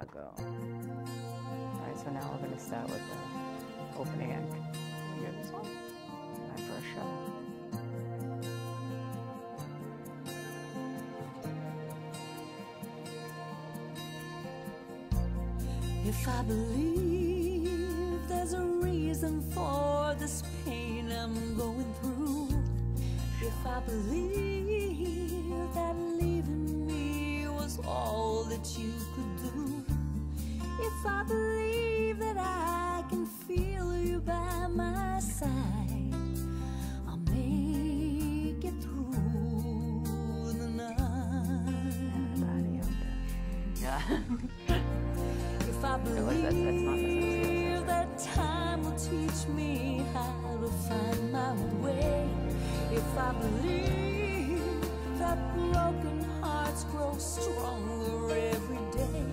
Zubiago. All right, so now we're going to start with the opening act. You hear this one? My first show. If I believe there's a reason for this pain I'm going through, if I believe that leaving me was all that you could do, if I believe that I can feel you by my side, I'll make it through the night. Everybody out there. Yeah. If I believe that time will teach me how to find my way, if I believe that broken hearts grow stronger every day,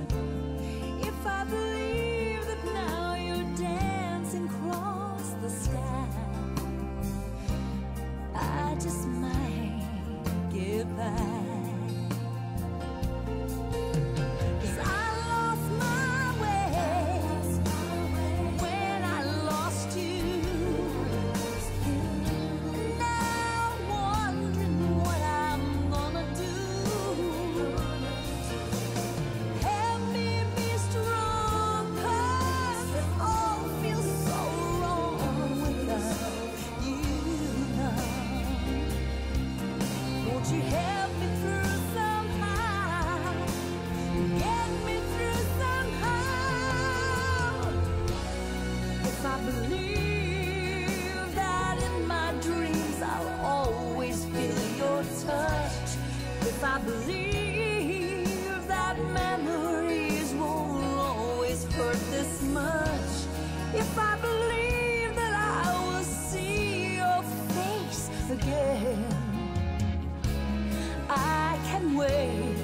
if I believe that now you're dancing across the sky, I just might get by. If I believe that memories won't always hurt this much, if I believe that I will see your face again, I can wait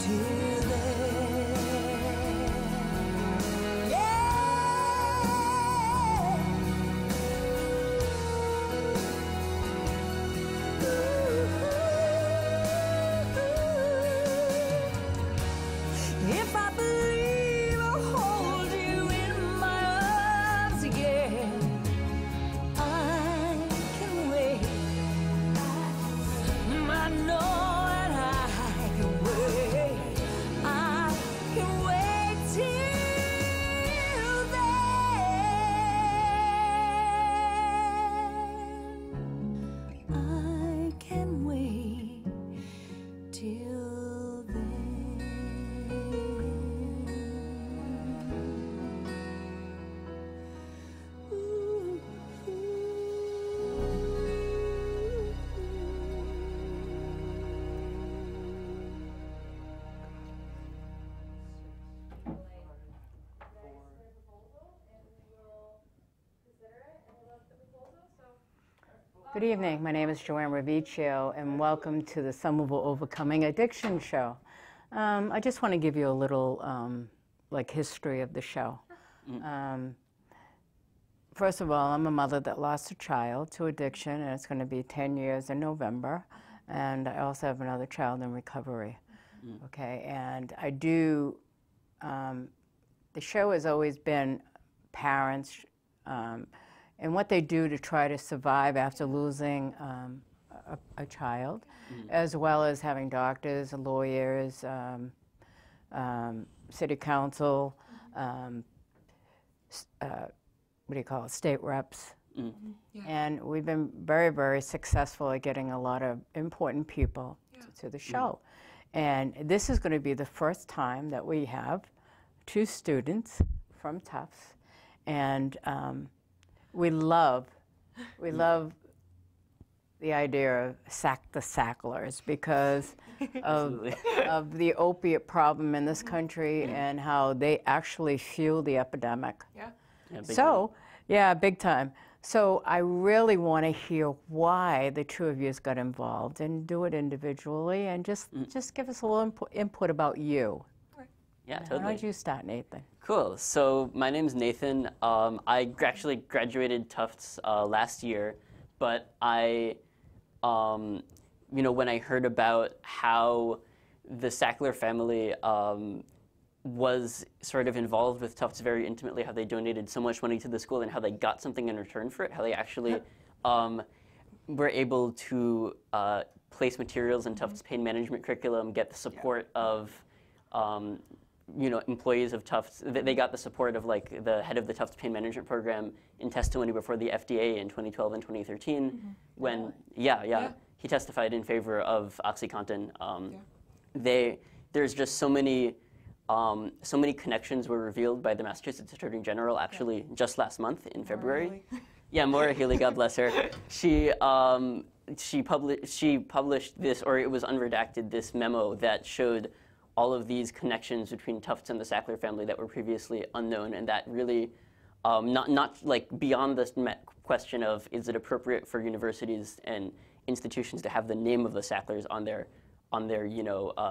till then. If I believe I'll hold you in my arms again, I can wait. I know that I can wait. I can wait till then. I can wait till then. Good evening. My name is Joanne Ravicchio, and welcome to the Somerville Overcoming Addiction Show. I just want to give you a little history of the show. First of all, I'm a mother that lost a child to addiction, and it's going to be 10 years in November. And I also have another child in recovery. Okay, and I do. The show has always been parents. And what they do to try to survive after losing a child, as well as having doctors, lawyers, city council, what do you call it, state reps. Yeah. And we've been very, very successful at getting a lot of important people to the show. And this is going to be the first time that we have 2 students from Tufts. And we love the idea of sack the sacklers because of the opiate problem in this country and how they actually fuel the epidemic. Big time. So I really want to hear why the 2 of you got involved and do it individually and just give us a little input about you. Yeah, totally. Why don't you start, Nathan? Cool. So my name's Nathan. I actually graduated Tufts last year, but I, when I heard about how the Sackler family was sort of involved with Tufts very intimately, how they donated so much money to the school and how they got something in return for it, how they actually were able to place materials in Tufts' pain management curriculum, get the support of employees of Tufts. They got the support of like the head of the Tufts pain management program in testimony before the FDA in 2012 and 2013 when, he testified in favor of OxyContin. There's just so many connections were revealed by the Massachusetts Attorney General actually just last month in February. Yeah, Maura Healey, God bless her. She published this, or it was unredacted, this memo that showed all of these connections between Tufts and the Sackler family that were previously unknown, and that really, not like beyond the question of is it appropriate for universities and institutions to have the name of the Sacklers on their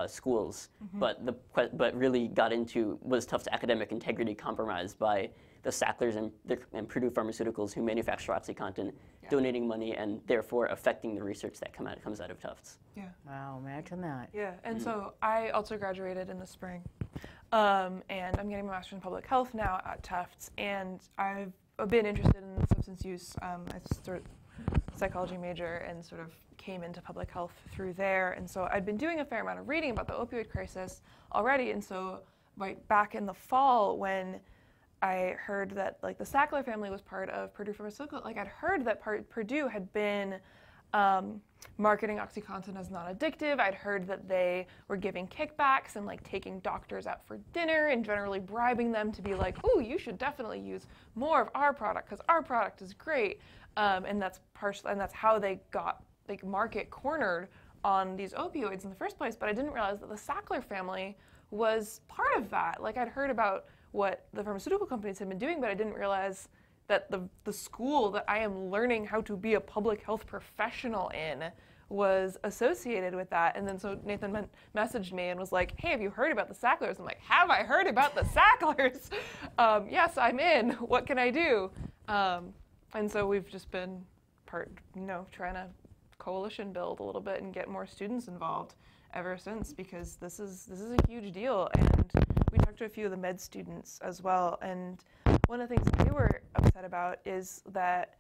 schools, but really got into was Tufts' academic integrity compromised by the Sacklers and Purdue Pharmaceuticals who manufacture OxyContin, donating money and therefore affecting the research that comes out of Tufts. Yeah. Wow, imagine that. Yeah, and so I also graduated in the spring, and I'm getting my master's in public health now at Tufts, and I've been interested in substance use. I started psychology major and sort of came into public health through there, and so I'd been doing a fair amount of reading about the opioid crisis already, and so right back in the fall when I heard that like the Sackler family was part of Purdue Pharmaceutical, like I'd heard that Purdue had been marketing OxyContin as non-addictive. I'd heard that they were giving kickbacks and like taking doctors out for dinner and generally bribing them to be like, "Ooh, you should definitely use more of our product because our product is great." And that's how they got like market cornered on these opioids in the first place. But I didn't realize that the Sackler family was part of that. Like I'd heard about what the pharmaceutical companies had been doing, but I didn't realize that the school that I am learning how to be a public health professional in was associated with that. And then so Nathan messaged me and was like, "Hey, have you heard about the Sacklers?" I'm like, "Have I heard about the Sacklers? Yes, I'm in. What can I do?" And so we've just been trying to coalition build a little bit and get more students involved ever since, because this is a huge deal. And we talked to a few of the med students as well, and one of the things they were upset about is that,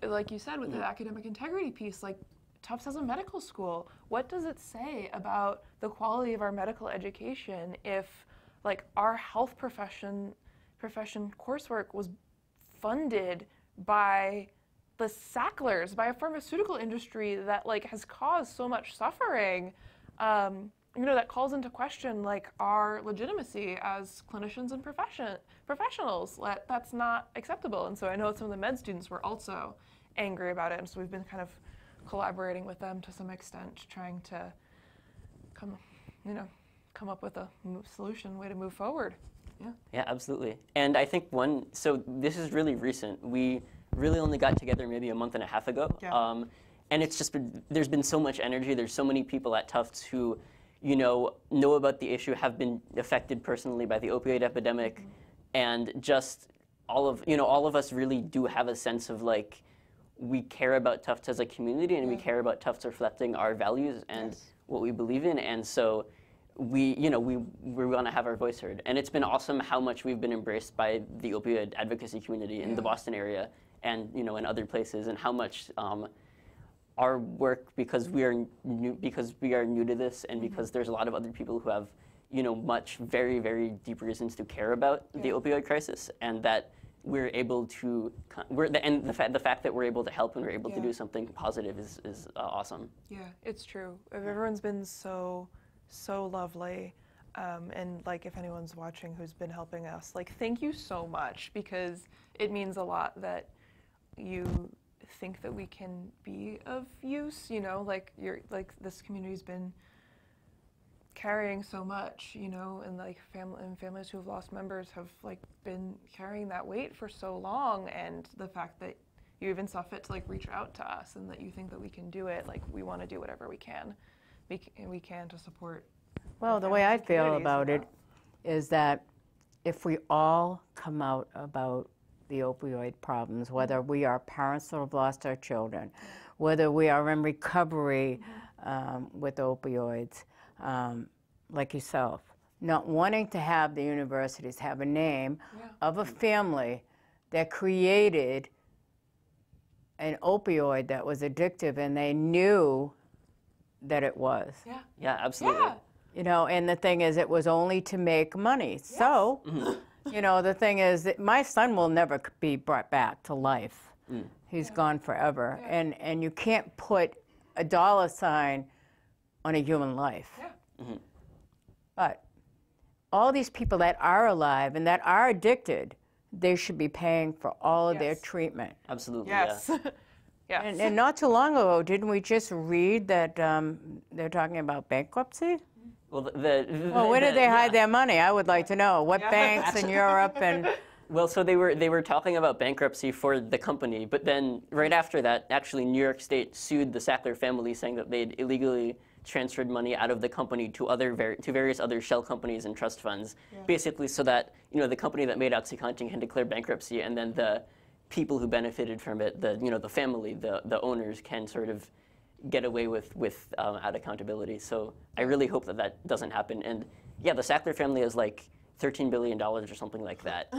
like you said, with the academic integrity piece, like Tufts has a medical school. What does it say about the quality of our medical education if like our health profession coursework was funded by the Sacklers, by a pharmaceutical industry that like has caused so much suffering? That calls into question like our legitimacy as clinicians and professionals. That's not acceptable. And so I know some of the med students were also angry about it, and so we've been kind of collaborating with them to some extent, trying to come up with a solution, way to move forward. Yeah, absolutely. And I think so this is really recent. We really only got together maybe a month and a half ago. Yeah. And it's just there's been so much energy. There's so many people at Tufts who, know about the issue, have been affected personally by the opioid epidemic, and just all of us really do have a sense of like we care about Tufts as a community, and we care about Tufts reflecting our values and what we believe in, and so we want to have our voice heard. And it's been awesome how much we've been embraced by the opioid advocacy community in the Boston area and in other places, and how much our work, because we are new to this, and because there's a lot of other people who have much very, very deep reasons to care about the opioid crisis, and that we're able to the fact that we're able to help and we're able to do something positive is awesome. Yeah, it's true. Everyone's been so lovely, and like if anyone's watching who's been helping us, like thank you so much, because it means a lot that you think that we can be of use, like this community's been carrying so much, and like families who have lost members have like been carrying that weight for so long, and the fact that you even saw fit to like reach out to us and that you think that we can do it, like we want to do whatever we can to support. Well, the way I feel about it is that if we all come out about the opioid problems, whether we are parents that have lost our children, whether we are in recovery with opioids, like yourself, not wanting to have the universities have a name Yeah. of a family that created an opioid that was addictive, and they knew that it was. Yeah. Yeah, absolutely. Yeah. You know, and the thing is, it was only to make money. So, you know, the thing is that my son will never be brought back to life. He's gone forever. Yeah. And you can't put a dollar sign on a human life. Yeah. But all these people that are alive and that are addicted, they should be paying for all of their Yes. treatment. Absolutely. Yes. Yeah. Yes. And not too long ago, didn't we just read that they're talking about bankruptcy? Well, Well, where did they hide yeah. their money? I would like to know. What Yeah. banks in Europe and... Well, so they were talking about bankruptcy for the company, but then right after that, actually, New York State sued the Sackler family, saying that they'd illegally transferred money out of the company to various other shell companies and trust funds, basically so that the company that made OxyContin can declare bankruptcy, and then the people who benefited from it, the family, the owners, can sort of get away without accountability. So I really hope that doesn't happen. And yeah, the Sackler family is like $13 billion or something like that.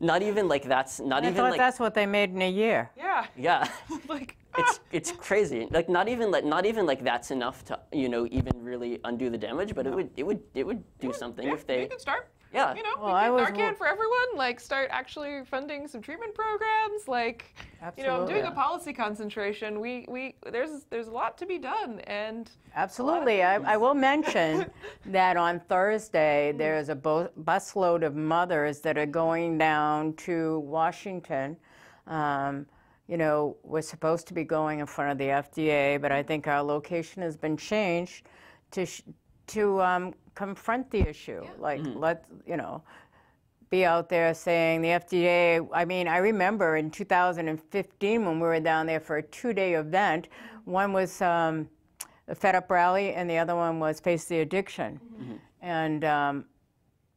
Not even like that's not I even thought like that's what they made in a year. Yeah. yeah. Like. It's crazy. Like not even like that's enough to even really undo the damage, but it would do something if We they can start. yeah. Well, I we was can Narcan for everyone. Like, start actually funding some treatment programs. Like, I'm doing Absolutely. a policy concentration. There's a lot to be done, and Absolutely. I will mention that on Thursday, there's a busload of mothers that are going down to Washington. We're supposed to be going in front of the FDA, but I think our location has been changed to confront the issue. Like, be out there saying the FDA. I mean, I remember in 2015 when we were down there for a 2-day event. One was a Fed Up rally, and the other one was Face the Addiction. And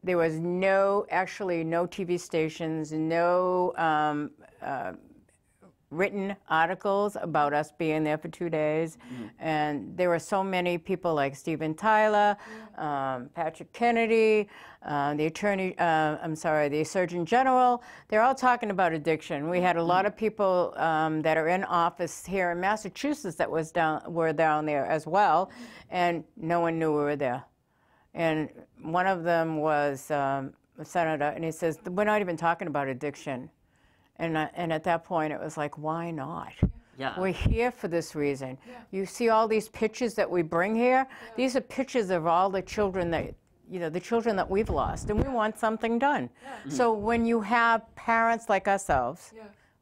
there was no TV stations, no written articles about us being there for 2 days. And there were so many people like Steven Tyler, Patrick Kennedy, the Surgeon General. They're all talking about addiction. We had a lot of people that are in office here in Massachusetts that were down there as well, and no one knew we were there. And one of them was a senator, and he says, "We're not even talking about addiction." And at that point, it was like, why not? Yeah. We're here for this reason. You see all these pictures that we bring here? These are pictures of all the children that, the children that we've lost, and we want something done. So when you have parents like ourselves,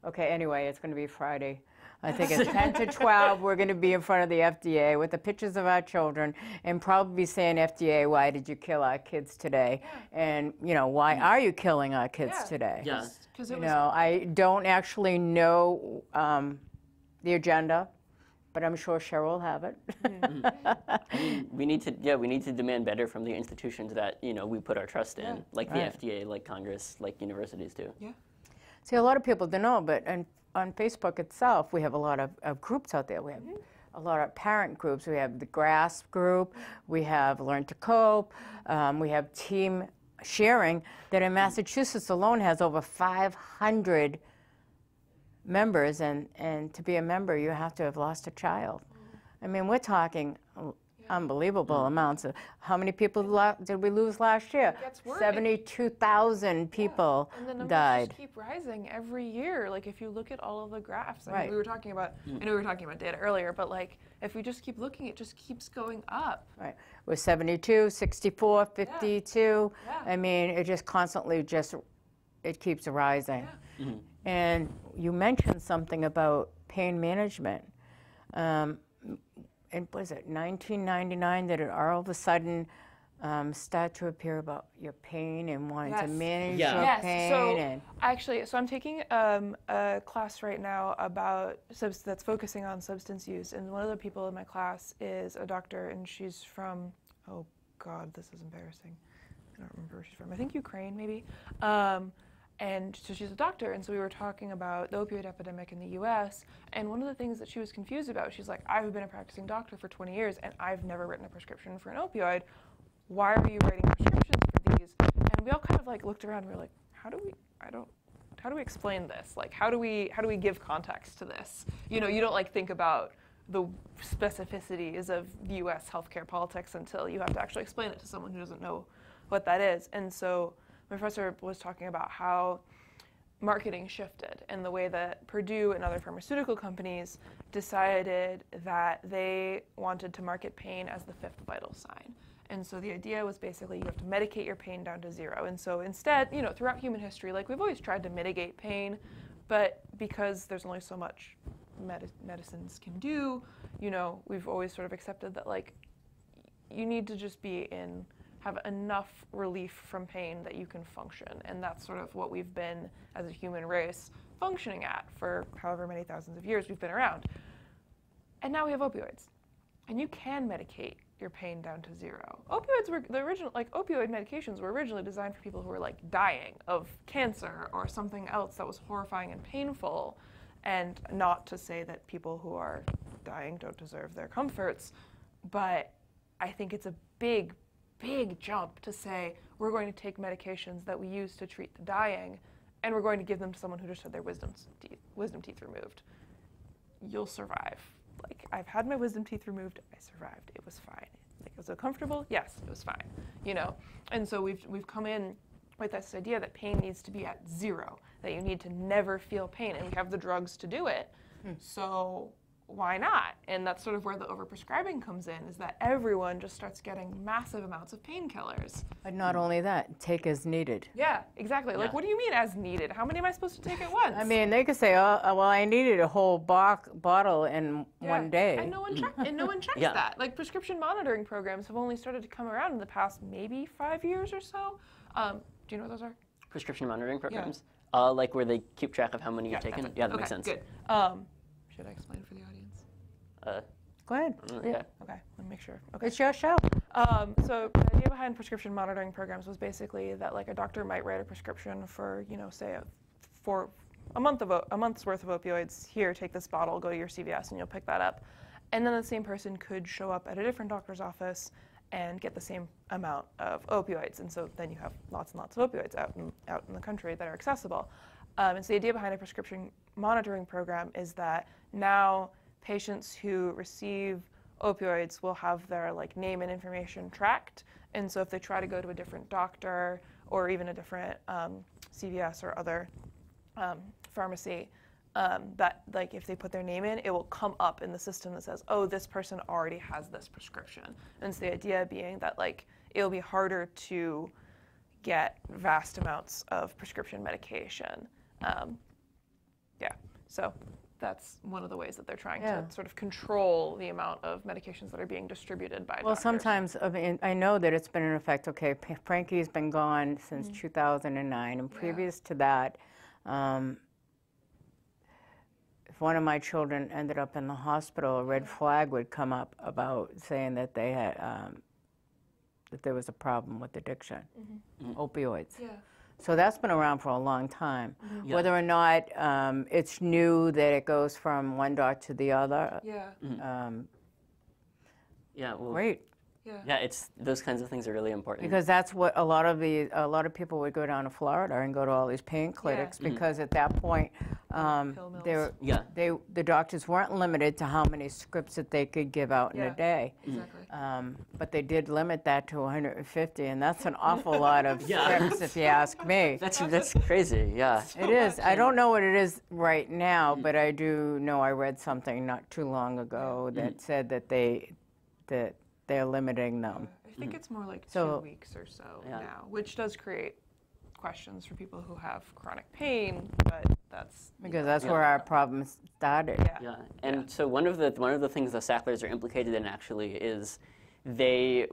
okay, anyway, it's going to be Friday. I think it's 10 to 12, we're going to be in front of the FDA with the pictures of our children and probably saying, FDA, why did you kill our kids today? And, why are you killing our kids today? Yeah. I don't actually know the agenda, but I'm sure Cheryl will have it. We need to demand better from the institutions that we put our trust in, like the FDA, like Congress, like universities too. Yeah. See, a lot of people don't know, but on Facebook itself, we have a lot of groups out there. We have a lot of parent groups. We have the GRASP group. We have Learn to Cope. We have Team Sharing that in Massachusetts alone has over 500 members. And to be a member, you have to have lost a child. I mean, we're talking unbelievable amounts of how many people did we lose last year? 72,000 people and the numbers died. just keep rising every year. Like, if you look at all of the graphs, I mean, Right. we were talking about, I know we were talking about data earlier, but like, if we just keep looking, it just keeps going up. Right. We're 72, 64, 52. Yeah. I mean, it just constantly it keeps rising. And you mentioned something about pain management. And was it 1999 that it all of a sudden start to appear about your pain and wanting to manage your pain? So I'm taking a class right now about that's focusing on substance use, and one of the people in my class is a doctor, and she's from, oh God, this is embarrassing. I don't remember where she's from. I think Ukraine, maybe. And so she's a doctor, and so we were talking about the opioid epidemic in the U.S., and one of the things that she was confused about, she's like, I've been a practicing doctor for 20 years, and I've never written a prescription for an opioid. why are you writing prescriptions for these? And we all kind of like looked around and we were like, how do we explain this? Like, how do we give context to this? You know, you don't like think about the specificities of U.S. healthcare politics until you have to actually explain it to someone who doesn't know what that is. And so my professor was talking about how marketing shifted and the way that Purdue and other pharmaceutical companies decided that they wanted to market pain as the fifth vital sign. And so the idea was basically you have to medicate your pain down to zero. And so instead, you know, throughout human history, like we've always tried to mitigate pain, but because there's only so much medicines can do, you know, we've always sort of accepted that like you need to just have enough relief from pain that you can function. And that's sort of what we've been as a human race functioning at for however many thousands of years we've been around. And now we have opioids. And you can medicate your pain down to zero. Opioid medications were originally designed for people who were like dying of cancer or something else that was horrifying and painful. And not to say that people who are dying don't deserve their comforts, but I think it's a big jump to say we're going to take medications that we use to treat the dying and we're going to give them to someone who just had their wisdom teeth removed. You'll survive. Like, I've had my wisdom teeth removed, I survived, it was fine. Like, was it comfortable? Yes, it was fine, you know? And so we've come in with this idea that pain needs to be at zero, that you need to never feel pain, and we have the drugs to do it, so why not? And that's sort of where the overprescribing comes in, is that everyone just starts getting massive amounts of painkillers. But not only that, take as needed. Yeah, exactly. Yeah. Like, what do you mean as needed? How many am I supposed to take at once? I mean, they could say, oh, well, I needed a whole bottle in one day. And no one checks that. Like, prescription monitoring programs have only started to come around in the past maybe 5 years or so. Do you know what those are? Prescription monitoring programs? Yeah. Like where they keep track of how many you've taken? Yeah, that makes sense. Good. Should I explain for the audience? Go ahead. Yeah. Okay, let me make sure. Okay. It's your show. So the idea behind prescription monitoring programs was basically that like a doctor might write a prescription for, you know, say for a month's worth of opioids. Here, take this bottle, go to your CVS, and you'll pick that up. And then the same person could show up at a different doctor's office and get the same amount of opioids. And so then you have lots and lots of opioids out in the country that are accessible. And so the idea behind a prescription monitoring program is that now patients who receive opioids will have their like name and information tracked. And so if they try to go to a different doctor or even a different CVS or other pharmacy, that like if they put their name in, it will come up in the system that says, oh, this person already has this prescription. And so the idea being that like it'll be harder to get vast amounts of prescription medication. So that's one of the ways that they're trying to sort of control the amount of medications that are being distributed by doctors. Well, sometimes, I know that it's been in effect, okay, Frankie's been gone since 2009, and previous to that, if one of my children ended up in the hospital, a red flag would come up about saying that they had, that there was a problem with addiction, opioids. Yeah. So that's been around for a long time. Yeah. Whether or not it's new that it goes from one doctor to the other. Yeah. Well, great. Yeah, it's those kinds of things are really important. Because that's what a lot of people would go down to Florida and go to all these pain clinics because at that point, the doctors weren't limited to how many scripts that they could give out in a day. Exactly. But they did limit that to 150, and that's an awful lot of scripts, if you ask me. That's crazy. Yeah. It is. I don't know what it is right now, but I do know I read something not too long ago that said that they're limiting them. I think it's more like 2 weeks or so now, which does create questions for people who have chronic pain, but that's because that's where our problem started. And so one of the things the Sacklers are implicated in actually is they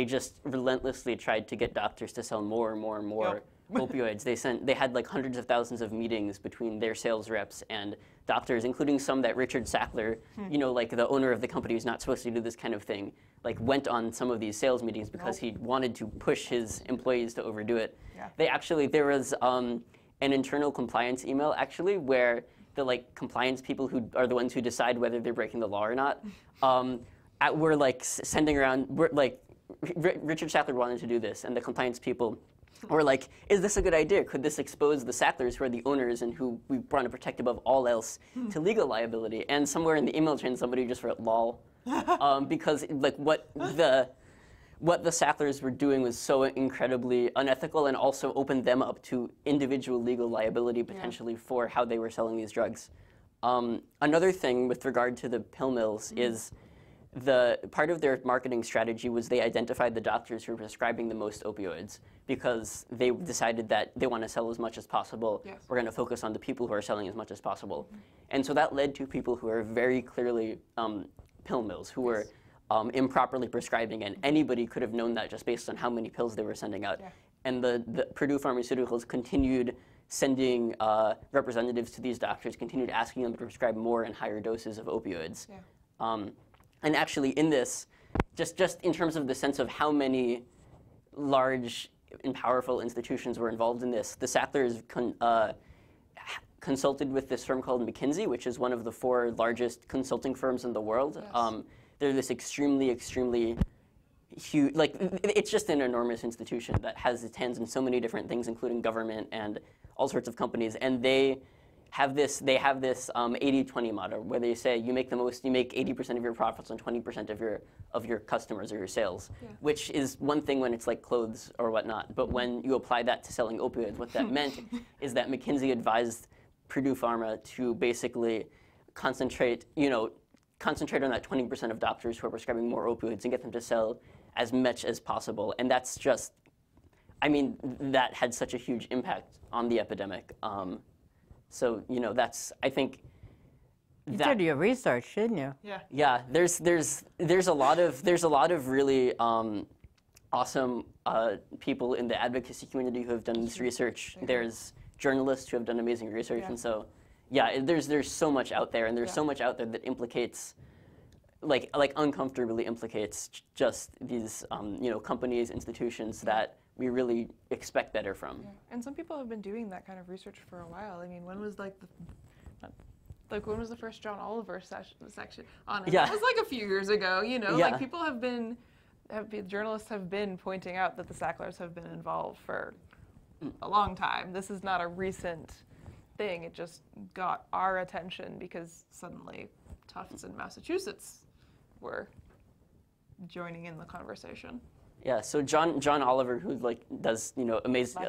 just relentlessly tried to get doctors to sell more and more and more opioids. They had like hundreds of thousands of meetings between their sales reps and doctors, including some that Richard Sackler, you know, like the owner of the company who's not supposed to do this kind of thing, like went on some of these sales meetings because he wanted to push his employees to overdo it. There was an internal compliance email actually where the like compliance people who are the ones who decide whether they're breaking the law or not, were like sending around, Richard Sackler wanted to do this, and the compliance people were like, is this a good idea? Could this expose the Sacklers, who are the owners and who we want to protect above all else, to legal liability? And somewhere in the email chain, somebody just wrote lol. Because like what the Sacklers were doing was so incredibly unethical, and also opened them up to individual legal liability potentially for how they were selling these drugs. Another thing with regard to the pill mills is the part of their marketing strategy was they identified the doctors who were prescribing the most opioids, because they decided that they want to sell as much as possible. Yes. We're going to focus on the people who are selling as much as possible. And so that led to people who are very clearly pill mills, who were improperly prescribing, and anybody could have known that just based on how many pills they were sending out. Yeah. And the Purdue Pharmaceuticals continued sending representatives to these doctors, continued asking them to prescribe more and higher doses of opioids. Yeah. And actually in this, just in terms of the sense of how many large and powerful institutions were involved in this, the Sacklers consulted with this firm called McKinsey, which is one of the 4 largest consulting firms in the world. Yes. They're this extremely huge, like, it's just an enormous institution that has its hands in so many different things, including government and all sorts of companies. And they have this 80-20 model, where they say you make 80% of your profits on 20% of your customers or your sales, which is one thing when it's like clothes or whatnot. But when you apply that to selling opioids, what that meant is that McKinsey advised Purdue Pharma to basically concentrate on that 20% of doctors who are prescribing more opioids and get them to sell as much as possible. And that's just, I mean, that had such a huge impact on the epidemic. So, that's, I think, You did your research, didn't you? Yeah. yeah, there's a lot of really awesome people in the advocacy community who have done this research. There's journalists who have done amazing research, and so there's so much out there, and there's so much out there that implicates, like uncomfortably implicates just these companies, institutions that we really expect better from. Yeah. And some people have been doing that kind of research for a while. I mean, when was when was the first John Oliver section on it? Yeah. That was like a few years ago, Yeah. like people journalists have been pointing out that the Sacklers have been involved for a long time. This is not a recent thing. It just got our attention because suddenly Tufts in Massachusetts were joining in the conversation. Yeah, so John Oliver, who does amazing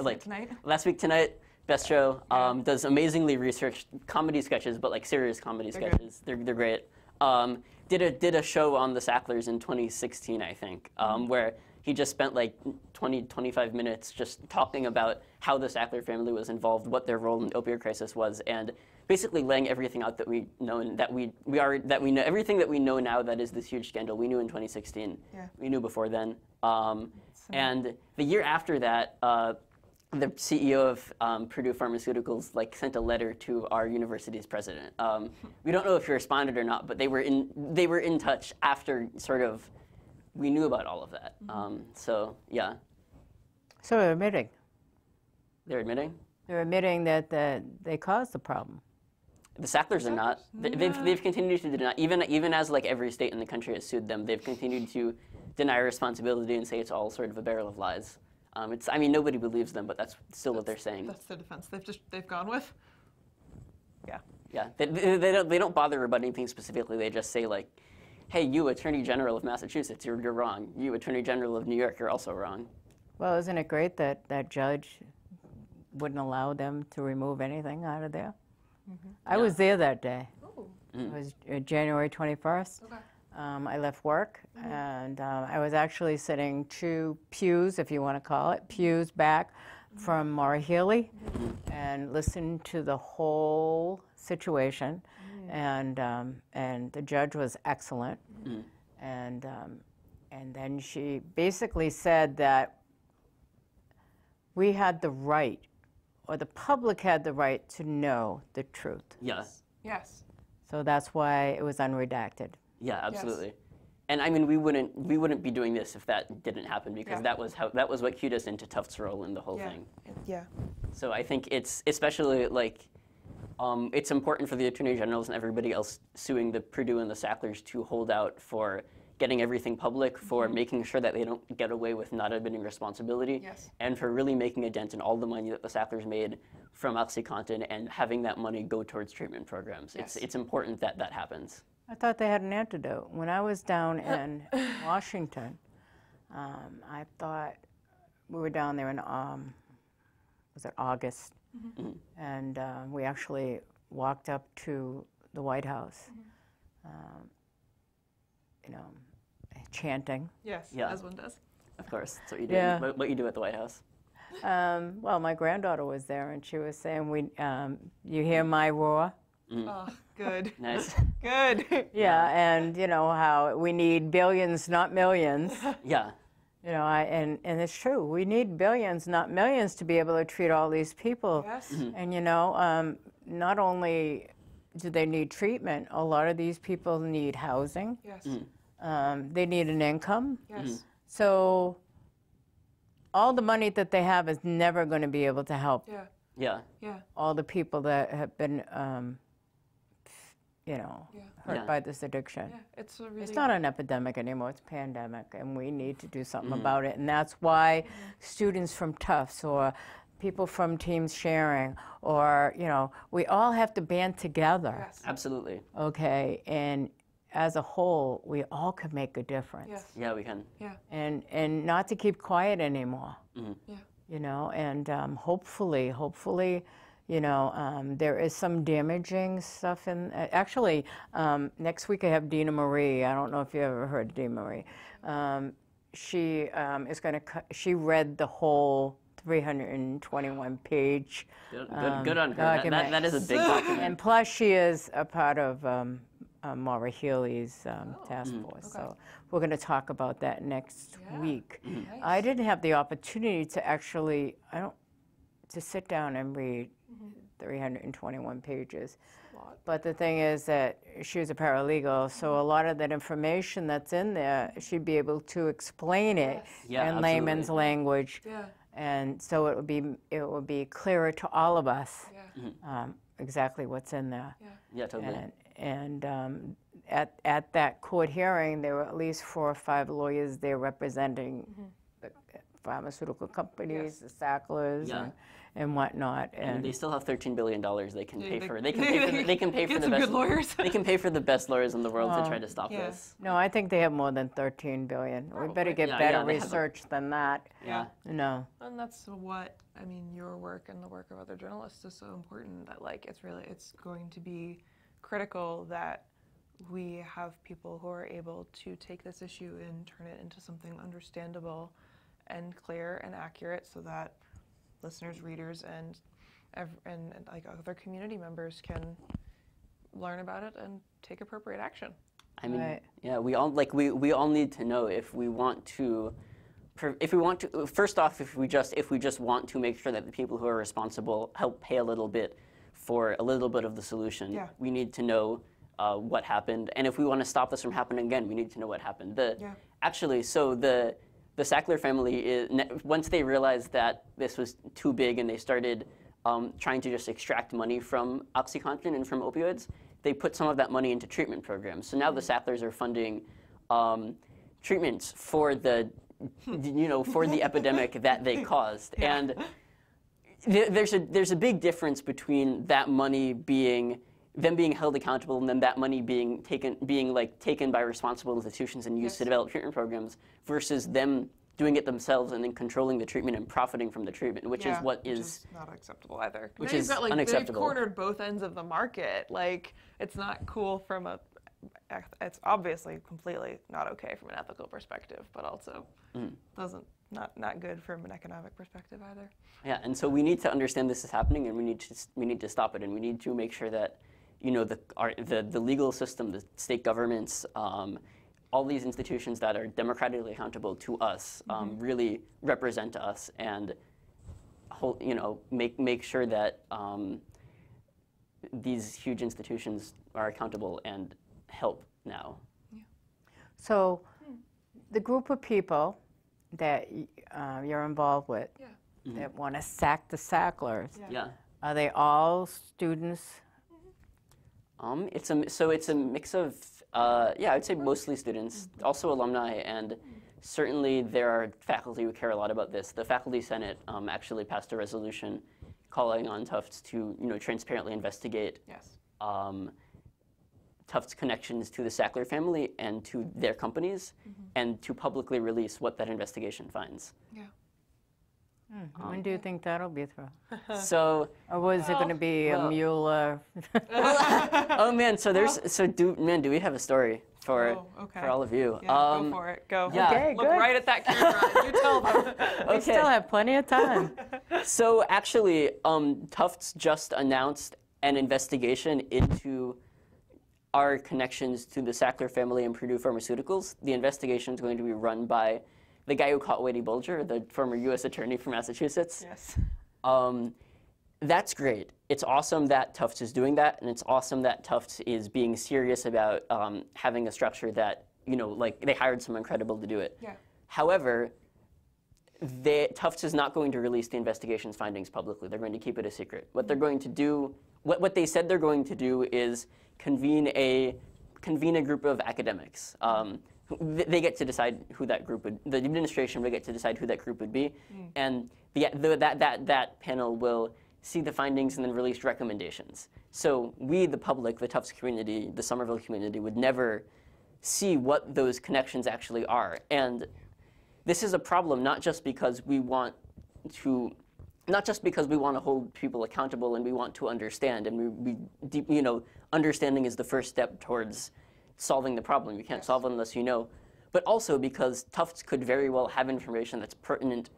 Last Week Tonight, best show, does amazingly researched comedy sketches, but serious comedy sketches. They're great. Did a show on the Sacklers in 2016, I think, where he just spent 25 minutes just talking about how the Sackler family was involved, what their role in the opioid crisis was, and basically laying everything out that we know, and that we know everything that we know now that is this huge scandal. We knew in 2016. Yeah. We knew before then. And the year after that, the CEO of Purdue Pharmaceuticals sent a letter to our university's president. We don't know if he responded or not, but they were in touch after we knew about all of that. So yeah. So they're admitting. They're admitting? They're admitting that they caused the problem. The Sacklers are not. They've continued to deny, even as every state in the country has sued them, they've continued to deny responsibility and say it's all sort of a barrel of lies. Nobody believes them, but that's still what they're saying. That's the defense they've gone with. Yeah. Yeah, they don't bother about anything specifically. They just say hey, you Attorney General of Massachusetts, you're wrong. You Attorney General of New York, you're also wrong. Well, isn't it great that that judge wouldn't allow them to remove anything out of there? Mm-hmm. I was there that day. Oh. It was January 21st. Okay. I left work, and I was actually sitting 2 pews, if you want to call it, pews back from Maura Healey, and listened to the whole situation. And the judge was excellent. And then she basically said that we had the right, or the public had the right, to know the truth. Yes. Yes. So that's why it was unredacted. Yeah, absolutely. Yes. And we wouldn't be doing this if that didn't happen, because that was what cued us into Tufts' role in the whole thing. Yeah. So I think it's especially it's important for the Attorney Generals and everybody else suing the Purdue and the Sacklers to hold out for getting everything public, for making sure that they don't get away with not admitting responsibility, Yes. and for really making a dent in all the money that the Sacklers made from OxyContin and having that money go towards treatment programs. Yes. It's important that that happens. I thought they had an antidote. When I was down in Washington, I thought we were down there in, was it August? And we actually walked up to the White House, you know, chanting. Yes, Yeah. as one does. Of course, that's what you do. Yeah. What you do at the White House. Well, my granddaughter was there, and she was saying, you hear my roar? Oh, good. Nice. Good. Yeah, and you know how we need billions, not millions. Yeah. You know, and it's true. We need billions, not millions, to be able to treat all these people. Yes. And you know, not only do they need treatment, a lot of these people need housing. Yes. They need an income. Yes. So all the money that they have is never going to be able to help Yeah. Yeah. Yeah. all the people that have been, you know, Yeah. hurt Yeah. by this addiction. Yeah. It's a really. It's not an epidemic anymore, it's a pandemic, and we need to do something about it. And that's why students from Tufts or people from Teams Sharing, or, you know, we all have to band together, Yes. Absolutely. okay? And as a whole, we all could make a difference. Yes. Yeah, we can. Yeah. And not to keep quiet anymore, Yeah. you know? And hopefully, you know, there is some damaging stuff in. Actually, next week I have Dina Marie. I don't know if you ever heard of Dina Marie. She is going to. She read the whole 321-page Good on her. document. That is a big document. And plus, she is a part of Maura Healy's task force. So we're going to talk about that next week. I didn't have the opportunity to actually. To sit down and read 321 pages. But the thing is that she was a paralegal, so a lot of that information that's in there, she'd be able to explain it Yeah, in layman's absolutely. language, Yeah. and so it would be clearer to all of us Yeah. exactly what's in there. Yeah, totally. And at that court hearing, there were at least 4 or 5 lawyers there representing the pharmaceutical companies, the Sacklers, Yeah. and whatnot. And they still have $13 billion they can pay for. They can pay for Get the some best good lawyers. They can pay for the best lawyers in the world to try to stop Yeah. this. No, I think they have more than 13 billion. We better get Yeah, better yeah, they have research than that. Yeah. No. And that's what I mean. Your work and the work of other journalists is so important that it's going to be critical that we have people who are able to take this issue and turn it into something understandable and clear and accurate, so that listeners, readers, and other community members can learn about it and take appropriate action. I mean, Right. yeah, we all need to know if we want to. First off, if we just want to make sure that the people who are responsible help pay a little bit for a little bit of the solution, Yeah. we need to know what happened. And if we want to stop this from happening again, we need to know what happened. Actually, so the Sackler family, once they realized that this was too big and they started trying to just extract money from OxyContin and from opioids, they put some of that money into treatment programs. So now the Sacklers are funding treatments for the epidemic that they caused. And there's a big difference between that money them being held accountable and then that money being taken by responsible institutions and used to develop treatment programs versus them doing it themselves and then controlling the treatment and profiting from the treatment, which is what is not acceptable either. Which Now is you've got, unacceptable. They've cornered both ends of the market. It's not cool it's obviously completely not okay from an ethical perspective, but also not good from an economic perspective either. Yeah, and so we need to understand this is happening, and we need to stop it, and we need to make sure that the legal system, the state governments, all these institutions that are democratically accountable to us really represent us and make sure that these huge institutions are accountable and help now. So the group of people that you're involved with that want to sack the Sacklers, Yeah. are they all students? It's a mix of Yeah, I'd say mostly students, also alumni, and certainly there are faculty who care a lot about this. The Faculty Senate actually passed a resolution calling on Tufts to, transparently investigate Yes. Tufts' connections to the Sackler family and to their companies, and to publicly release what that investigation finds. Yeah. When do you think that'll be through? So, Or was it going to be a Mueller? oh man, do we have a story for okay. for all of you? Yeah, go for it. Go. yeah. Okay, Look good. right at that camera. You tell them. We still have plenty of time. So actually, Tufts just announced an investigation into our connections to the Sackler family and Purdue Pharmaceuticals. The investigation is going to be run by the guy who caught Whitey Bulger, the former U.S. attorney from Massachusetts. Yes. That's great. It's awesome that Tufts is doing that, and it's awesome that Tufts is being serious about having a structure that, like they hired someone credible to do it. Yeah. However, Tufts is not going to release the investigation's findings publicly. They're going to keep it a secret. What they're going to do, what they said they're going to do is convene a group of academics. They get to decide who that group would. The administration would get to decide who that group would be, and that panel will see the findings and then release recommendations. So we, the public, the Tufts community, the Somerville community, would never see what those connections actually are. And this is a problem not just because we want to hold people accountable and we want to understand, and understanding is the first step towards solving the problem. You can't solve it unless you know. But also because Tufts could very well have information that's pertinent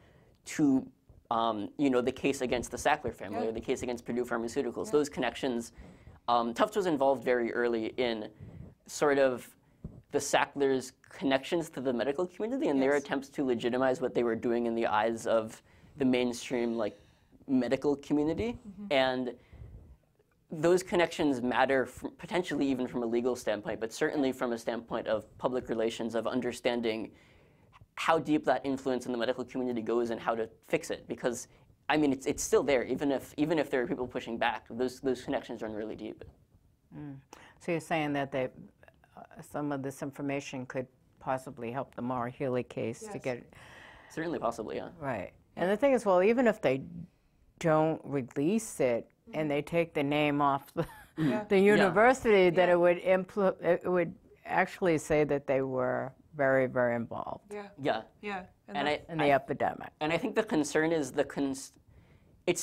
to the case against the Sackler family or the case against Purdue Pharmaceuticals. Those connections, Tufts was involved very early in sort of the Sacklers' connections to the medical community and their attempts to legitimize what they were doing in the eyes of the mainstream medical community. And those connections matter potentially even from a legal standpoint, but certainly from a standpoint of public relations, of understanding how deep that influence in the medical community goes and how to fix it. Because, I mean, it's still there, even if there are people pushing back. Those connections run really deep. So you're saying that some of this information could possibly help the Maura Healey case to get it. Certainly, possibly, yeah. Right. And the thing is, well, even if they don't release it and they take the name off the university, that it would actually say that they were very, very involved Yeah. in the epidemic. And I think the concern is what it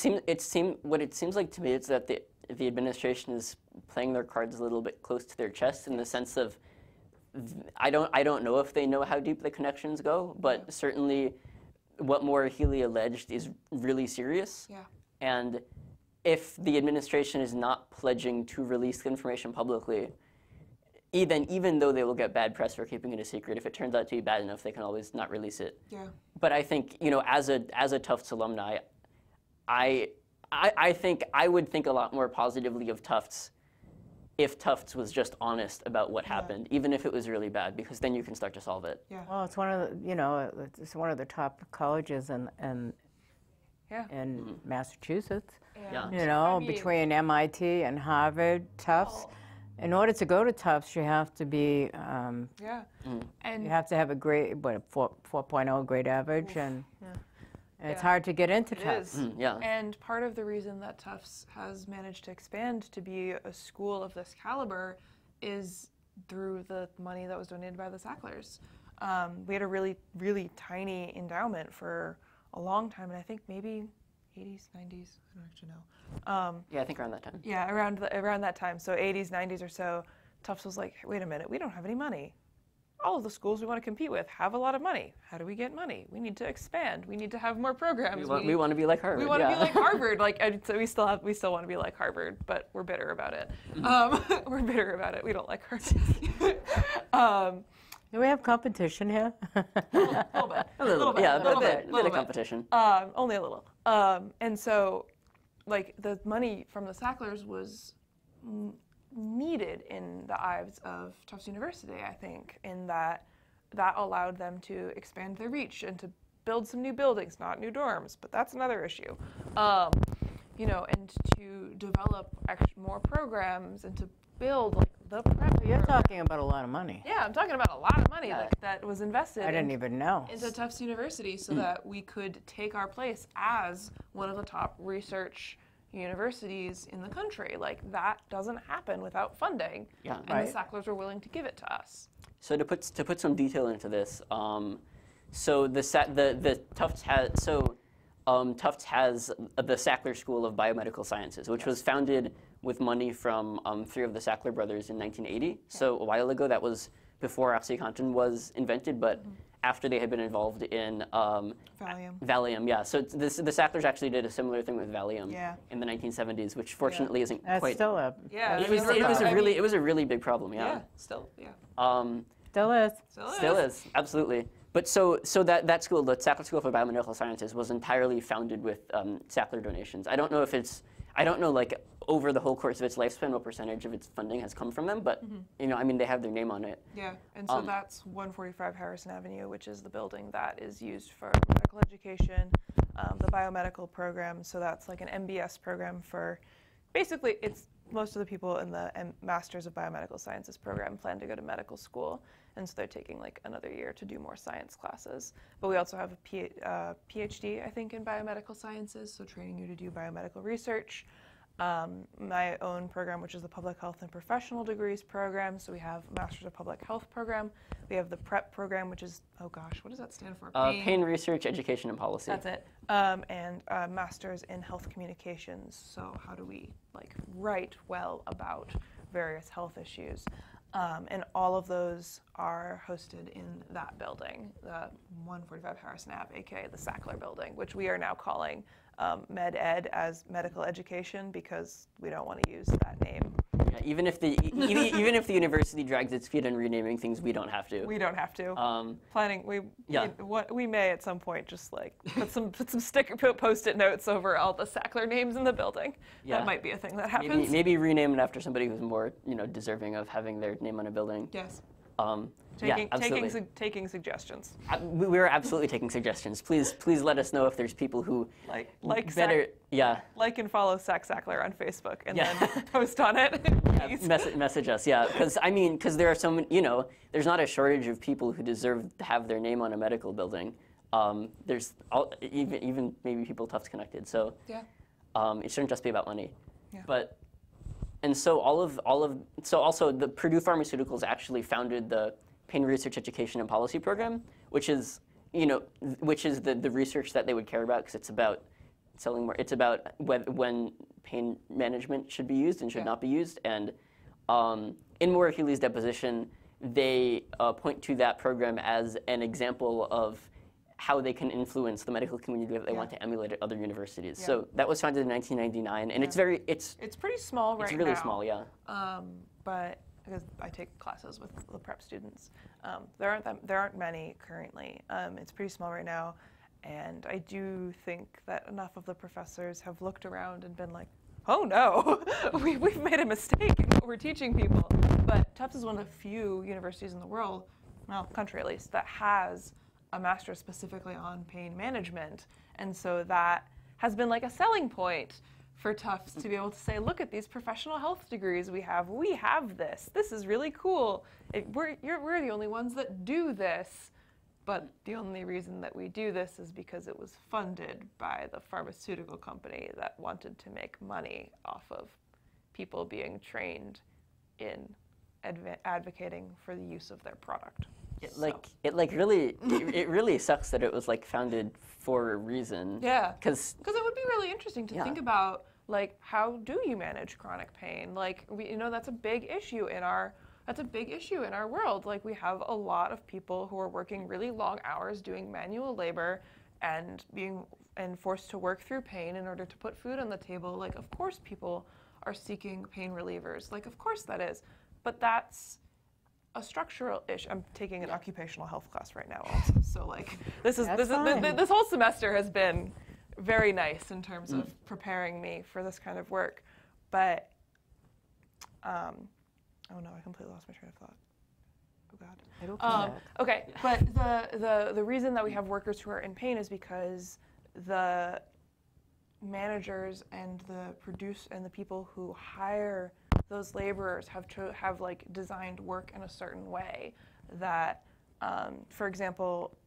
seems like to me is that the administration is playing their cards a little bit close to their chest in the sense of I don't know if they know how deep the connections go, but certainly what Maura Healey alleged is really serious. Yeah. And if the administration is not pledging to release the information publicly, even though they will get bad press for keeping it a secret, if it turns out to be bad enough, they can always not release it. Yeah. But I think, as a Tufts alumni, I think I would think a lot more positively of Tufts if Tufts was just honest about what happened, even if it was really bad, because then you can start to solve it. Yeah. Well, it's one of the, it's one of the top colleges in Massachusetts. Yeah. Between MIT and Harvard, Tufts. In order to go to Tufts, you have to be, And you have to have a grade, 4.0 grade average, and it's hard to get into Tufts. Yeah. And part of the reason that Tufts has managed to expand to be a school of this caliber is through the money that was donated by the Sacklers. We had a really, really tiny endowment for a long time, and I think maybe 80s, 90s, I don't actually know. Yeah, I think around that time. Yeah, around that time, so 80s, 90s or so, Tufts was like, wait a minute, we don't have any money. All of the schools we want to compete with have a lot of money. How do we get money? We need to expand. We need to have more programs. We want to be like Harvard. We want to be like Harvard. So we still want to be like Harvard, but we're bitter about it. We're bitter about it. We don't like Harvard. Do we have competition here? A little bit. A little bit. Yeah, a bit of bit. competition. Only a little. And so, the money from the Sacklers was needed in the eyes of Tufts University, I think, in that allowed them to expand their reach and to build some new buildings, not new dorms, but that's another issue. and to develop more programs and to build like the prep. You're program. talking about a lot of money. Yeah, I'm talking about a lot of money that was invested. I didn't even know. Into Tufts University so that we could take our place as one of the top research universities in the country. Like, that doesn't happen without funding. Yeah. And the Sacklers were willing to give it to us. So to put some detail into this, so the Tufts has Tufts has the Sackler School of Biomedical Sciences, which was founded with money from 3 of the Sackler brothers in 1980. So a while ago, that was before OxyContin was invented, but after they had been involved in Valium. Yeah. So the Sacklers actually did a similar thing with Valium in the 1970s, which fortunately isn't quite. Still a It was a really big problem. Yeah. Still is, absolutely. But so that school, the Sackler School for Biomedical Sciences, was entirely founded with Sackler donations. I don't know like over the whole course of its lifespan what percentage of its funding has come from them, but I mean, they have their name on it. Yeah, and so that's 145 Harrison Avenue, which is the building that is used for medical education, the biomedical program. So that's like an MBS program for, basically, it's most of the people in the Masters of Biomedical Sciences program plan to go to medical school, and so they're taking like another year to do more science classes. But we also have a PhD, I think, in biomedical sciences, so training you to do biomedical research. My own program, which is the Public Health and Professional Degrees program, so we have Masters of Public Health program. We have the PrEP program, which is, oh gosh, what does that stand for? Pain Research, Education, and Policy. That's it. And Masters in Health Communications, so how do we like write well about various health issues? And all of those are hosted in that building, the 145 Harrison Ave, aka the Sackler building, which we are now calling Med Ed as medical education because we don't want to use that name. Yeah, even if the university drags its feet on renaming things, we don't have to. We don't have to. We may at some point just like put some post-it notes over all the Sackler names in the building. Yeah. That might be a thing that happens. Maybe rename it after somebody who's more deserving of having their name on a building. Yes. Absolutely. Taking suggestions. We're absolutely taking suggestions. Please let us know if there's people who like and follow Sackler on Facebook and then post on it. Message us, because there are so many, there's not a shortage of people who deserve to have their name on a medical building. There's even maybe people Tufts connected. So it shouldn't just be about money. Yeah. But and so also the Purdue Pharmaceuticals actually founded the Pain Research Education and Policy program, which is the research that they would care about because it's about selling more. It's about when pain management should be used and should not be used. And in Maura Healy's deposition, they point to that program as an example of how they can influence the medical community that they want to emulate at other universities. So that was founded in 1999, and it's pretty small right now. It's really small, yeah. But because I take classes with the prep students, there aren't many currently. It's pretty small right now, and I do think that enough of the professors have looked around and been like, oh no, we've made a mistake in what we're teaching people. But Tufts is one of the few universities in the world, well, country at least, that has a master's specifically on pain management. And so that has been like a selling point for Tufts to be able to say, look at these professional health degrees we have. We have this. This is really cool. We're the only ones that do this. But the only reason that we do this is because it was funded by the pharmaceutical company that wanted to make money off of people being trained in advocating for the use of their product. It really sucks that it was like founded for a reason. Yeah. Because it would be really interesting to think about, like, how do you manage chronic pain? Like, that's a big issue in our world. Like, we have a lot of people who are working really long hours doing manual labor and being forced to work through pain in order to put food on the table. Like, of course people are seeking pain relievers. Like, of course that is. But that's a structural issue. I'm taking an occupational health class right now also. So like this whole semester has been very nice in terms of preparing me for this kind of work. But oh no, I completely lost my train of thought. Oh God. Okay, but the reason that we have workers who are in pain is because managers and the people who hire those laborers have like designed work in a certain way that, for example,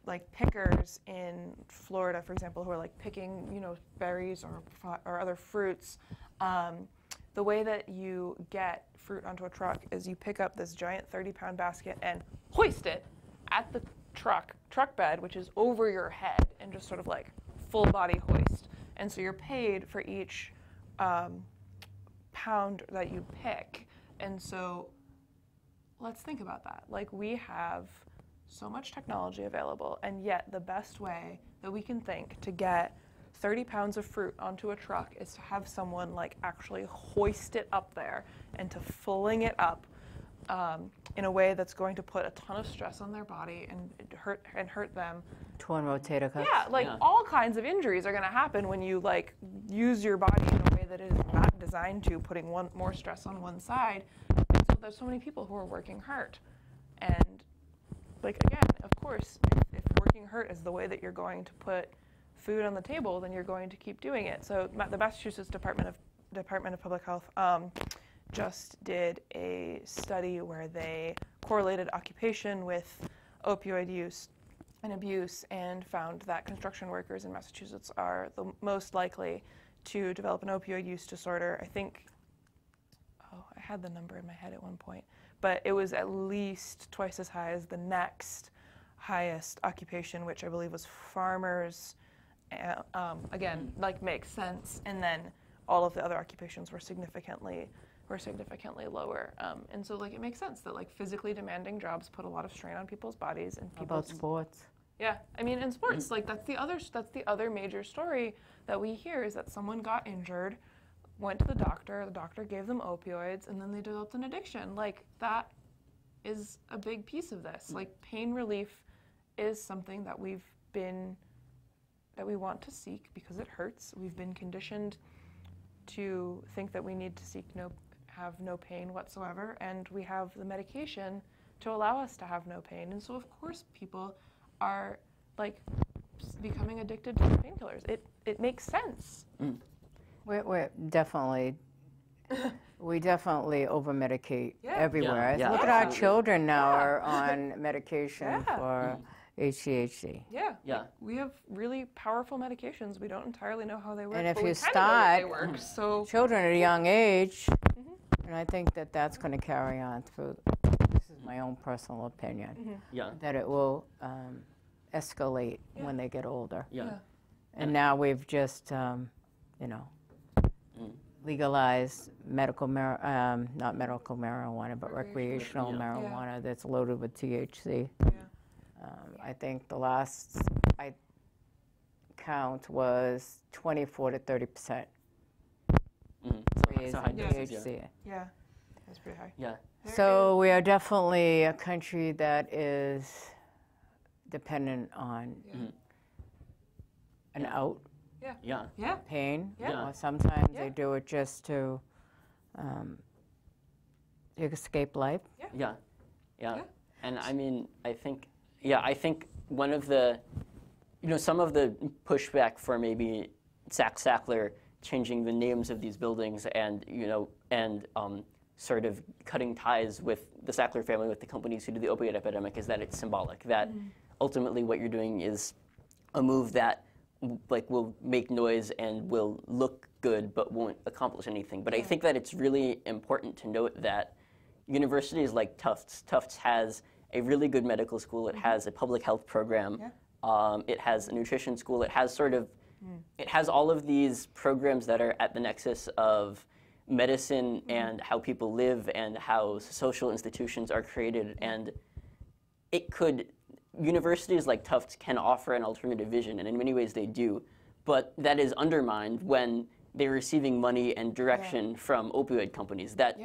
like pickers in Florida, for example, who are like picking, berries or other fruits. The way that you get fruit onto a truck is you pick up this giant 30-pound basket and hoist it at the truck bed, which is over your head, and just sort of like full body hoist. And so you're paid for each pound that you pick. And so let's think about that. Like, we have so much technology available, and yet the best way that we can think to get 30 pounds of fruit onto a truck is to have someone like actually hoist it up there and to fulling it up in a way that's going to put a ton of stress on their body and hurt them. Torn rotator cuffs. Yeah, like all kinds of injuries are going to happen when you like use your body in a way that is not designed to, putting more stress on one side. And so there's so many people who are working hurt. And like, again, of course, if working hurt is the way that you're going to put food on the table, then you're going to keep doing it. So the Massachusetts Department of Public Health just did a study where they correlated occupation with opioid use and abuse, and found that construction workers in Massachusetts are the most likely to develop an opioid use disorder. I think, I had the number in my head at one point, but it was at least twice as high as the next highest occupation, which I believe was farmers. Again, like, makes sense. And then all of the other occupations were significantly lower. And so, like, it makes sense that, like, physically demanding jobs put a lot of strain on people's bodies and How about sports? Yeah, I mean, in sports, like, that's the other major story that we hear, is that someone got injured, went to the doctor gave them opioids, and then they developed an addiction. Like, that is a big piece of this. Like, pain relief is something that we want to seek because it hurts. We've been conditioned to think that we need to have no pain whatsoever, and we have the medication to allow us to have no pain. And so, of course, people are like becoming addicted to painkillers. It makes sense. We're definitely, we definitely over-medicate everywhere. Yeah. Look at our children now are on medication Yeah. for HCHC. Yeah. Yeah. We have really powerful medications. We don't entirely know how they work. And if but you we kinda know that they start- work. So Children at a young age, and I think that that's going to carry on through, this is my own personal opinion, Yeah. that it will escalate when they get older. Yeah. And now we've just, legalized not medical marijuana, but recreational Yeah. marijuana that's loaded with THC. I think the last count was 24 to 30% raise So high in doses, THC. yeah, that's pretty high. Yeah. So we are definitely a country that is dependent on an out Yeah. Yeah. pain. Yeah. Or sometimes Yeah. they do it just to escape life. Yeah. Yeah. And I mean, I think one of the, some of the pushback for maybe Sackler changing the names of these buildings and, sort of cutting ties with the Sackler family, with the companies who do the opioid epidemic, is that it's symbolic, that ultimately what you're doing is a move that will make noise and will look good but won't accomplish anything. But I think that it's really important to note that universities like Tufts has a really good medical school. It has a public health program. It has a nutrition school. It has it has all of these programs that are at the nexus of medicine and how people live and how social institutions are created. And universities like Tufts can offer an alternative vision, and in many ways they do, but that is undermined when they're receiving money and direction from opioid companies. That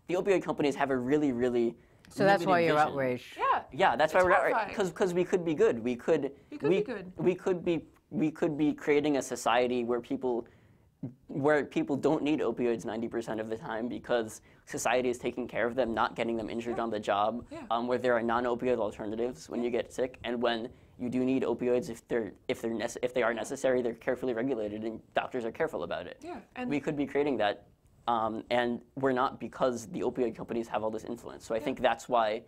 the opioid companies have a really, really So that's why you're vision. outraged. Yeah, that's why we're outraged. horrifying. Because we could be good. We could be good. We could be creating a society where people don't need opioids 90% of the time because society is taking care of them, not getting them injured on the job, where there are non-opioid alternatives when you get sick, and when you do need opioids if they are necessary. They're carefully regulated, and doctors are careful about it. Yeah, and we could be creating that, and we're not, because the opioid companies have all this influence. So I think that's why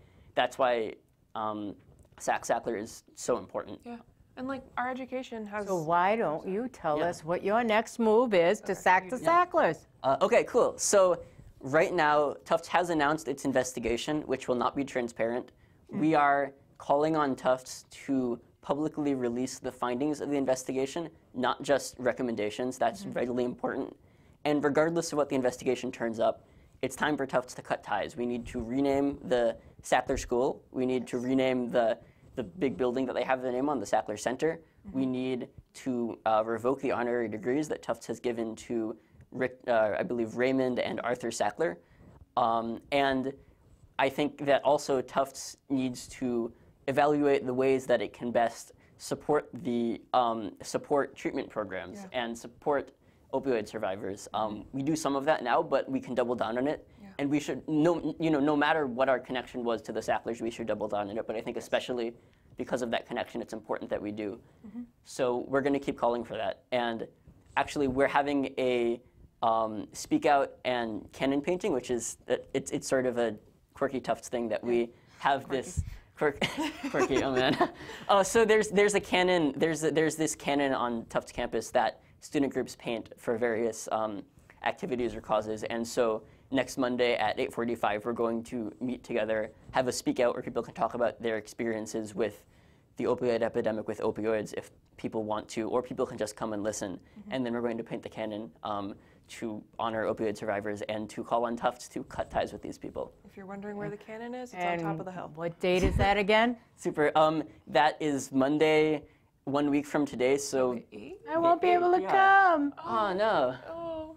Sackler is so important. yeah, and like our education has. So why don't you tell Yeah. us what your next move is to sack the Sacklers? Okay, cool. So right now, Tufts has announced its investigation, which will not be transparent. We are calling on Tufts to publicly release the findings of the investigation, not just recommendations. That's vitally important. And regardless of what the investigation turns up, it's time for Tufts to cut ties. We need to rename the Sackler School. We need to rename the big building that they have their name on, the Sackler Center. We need to revoke the honorary degrees that Tufts has given to, I believe, Raymond and Arthur Sackler. And I think that also Tufts needs to evaluate the ways that it can best support the support treatment programs and support opioid survivors. We do some of that now, but we can double down on it. And we should, no matter what our connection was to the Sacklers, we should double down on it. But I think especially because of that connection, it's important that we do. So we're going to keep calling for that. And actually, we're having a speak out and cannon painting, which is it's sort of a quirky Tufts thing that we have this. Quirky, oh man. So there's a cannon. There's this cannon on Tufts campus that student groups paint for various activities or causes. And so next Monday at 8:45, we're going to meet together, have a speak out where people can talk about their experiences with the opioid epidemic, with opioids, if people want to, or people can just come and listen. And then we're going to paint the cannon to honor opioid survivors and to call on Tufts to cut ties with these people. If you're wondering where the cannon is, it's And on top of the hill. what date is that again? Super. That is Monday, 1 week from today. So. I won't be able to Yeah. come. Oh no.